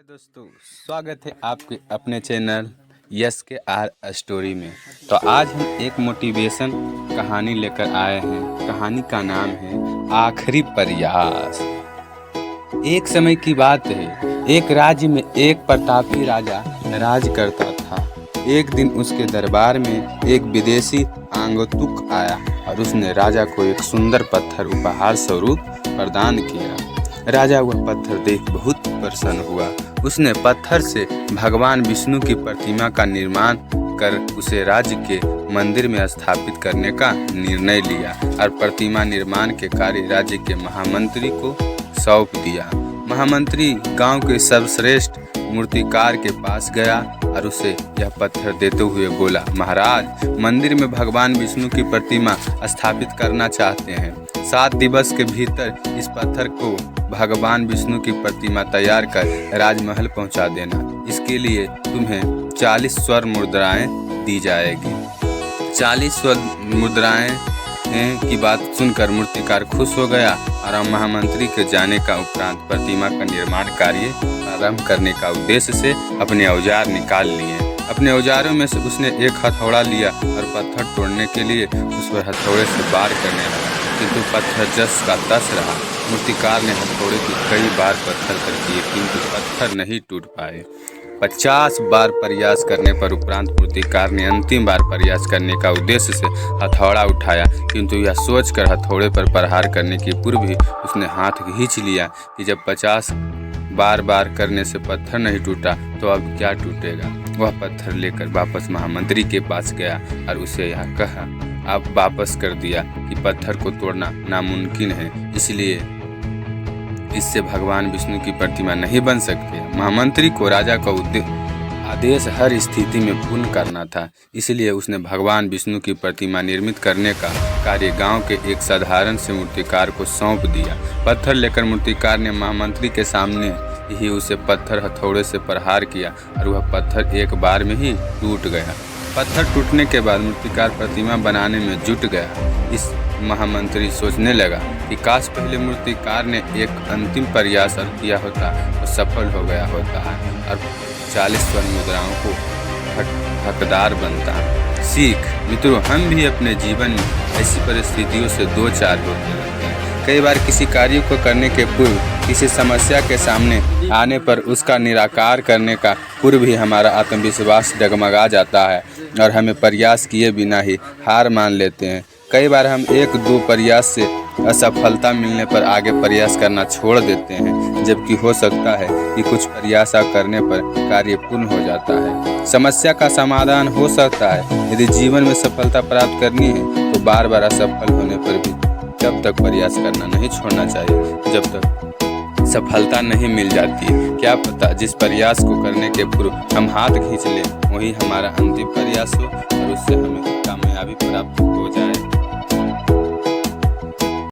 Hello दोस्तों, स्वागत है आपके अपने चैनल यस के आर स्टोरी में। तो आज हम एक मोटिवेशन कहानी लेकर आए हैं। कहानी का नाम है आखिरी प्रयास। एक समय की बात है, एक राज्य में एक प्रतापी राजा राज करता था। एक दिन उसके दरबार में एक विदेशी आगंतुक आया और उसने राजा को एक सुंदर पत्थर उपहार स्वरूप प्रदान किया। राजा वह पत्थर देख बहुत प्रसन्न हुआ। उसने पत्थर से भगवान विष्णु की प्रतिमा का निर्माण कर उसे राज्य के मंदिर में स्थापित करने का निर्णय लिया और प्रतिमा निर्माण के कार्य राज्य के महामंत्री को सौंप दिया। महामंत्री गांव के सर्वश्रेष्ठ मूर्तिकार के पास गया और उसे यह पत्थर देते हुए बोला, महाराज, मंदिर में भगवान विष्णु की प्रतिमा स्थापित करना चाहते हैं। 7 दिवस के भीतर इस पत्थर को भगवान विष्णु की प्रतिमा तैयार कर राजमहल पहुंचा देना। इसके लिए तुम्हें 40 स्वर्ण मुद्राएं दी जाएगी। 40 स्वर्ण मुद्राएं की बात सुनकर मूर्तिकार खुश हो गया और महामंत्री के जाने का उपरांत प्रतिमा का निर्माण कार्य प्रारंभ करने का उद्देश्य से अपने औजार निकाल लिए। अपने औजारों में से उसने एक हथौड़ा लिया और पत्थर तोड़ने के लिए उस पर हथौड़े से वार करने लगा, किंतु पत्थर जस का तस रहा। मूर्तिकार ने हथौड़े की कई बार पत्थर कर दिए, किंतु पत्थर नहीं टूट पाए। 50 बार प्रयास करने पर उपरांत मूर्तिकार ने अंतिम बार प्रयास करने का उद्देश्य से हथौड़ा उठाया, किंतु यह सोचकर हथौड़े पर प्रहार करने की पूर्व ही उसने हाथ खींच लिया कि जब 50 बार करने से पत्थर नहीं टूटा तो अब क्या टूटेगा। वह पत्थर लेकर वापस महामंत्री के पास गया और उसे यह कहा, अब वापस कर दिया कि पत्थर को तोड़ना नामुमकिन है, इसलिए इससे भगवान विष्णु की प्रतिमा नहीं बन सकती। महामंत्री को राजा का आदेश हर स्थिति में पूर्ण करना था, इसलिए उसने भगवान विष्णु की प्रतिमा निर्मित करने का कार्य गांव के एक साधारण से मूर्तिकार को सौंप दिया। पत्थर लेकर मूर्तिकार ने महामंत्री के सामने ही उसे पत्थर हथौड़े से प्रहार किया और वह पत्थर एक बार में ही टूट गया। पत्थर टूटने के बाद मूर्तिकार प्रतिमा बनाने में जुट गया। इस महामंत्री सोचने लगा कि काश पहले मूर्तिकार ने एक अंतिम प्रयास किया होता तो सफल हो गया होता और 40 स्वर्ण मुद्राओं को हकदार बनता। सीख मित्रों, हम भी अपने जीवन में ऐसी परिस्थितियों से दो चार होते रहते हैं। कई बार किसी कार्य को करने के पूर्व किसी समस्या के सामने आने पर उसका निराकार करने का पूर्व ही हमारा आत्मविश्वास डगमगा जाता है और हमें प्रयास किए बिना ही हार मान लेते हैं। कई बार हम 1-2 प्रयास से असफलता मिलने पर आगे प्रयास करना छोड़ देते हैं, जबकि हो सकता है कि कुछ प्रयास करने पर कार्य पूर्ण हो जाता है। समस्या का समाधान हो सकता है। यदि जीवन में सफलता प्राप्त करनी है तो बार बार असफल होने पर भी तब तक प्रयास करना नहीं छोड़ना चाहिए जब तक सफलता नहीं मिल जाती। क्या पता जिस प्रयास को करने के पूर्व हम हाथ खींच लें वही हमारा अंतिम प्रयास हो और उससे हमें कामयाबी प्राप्त हो जाए।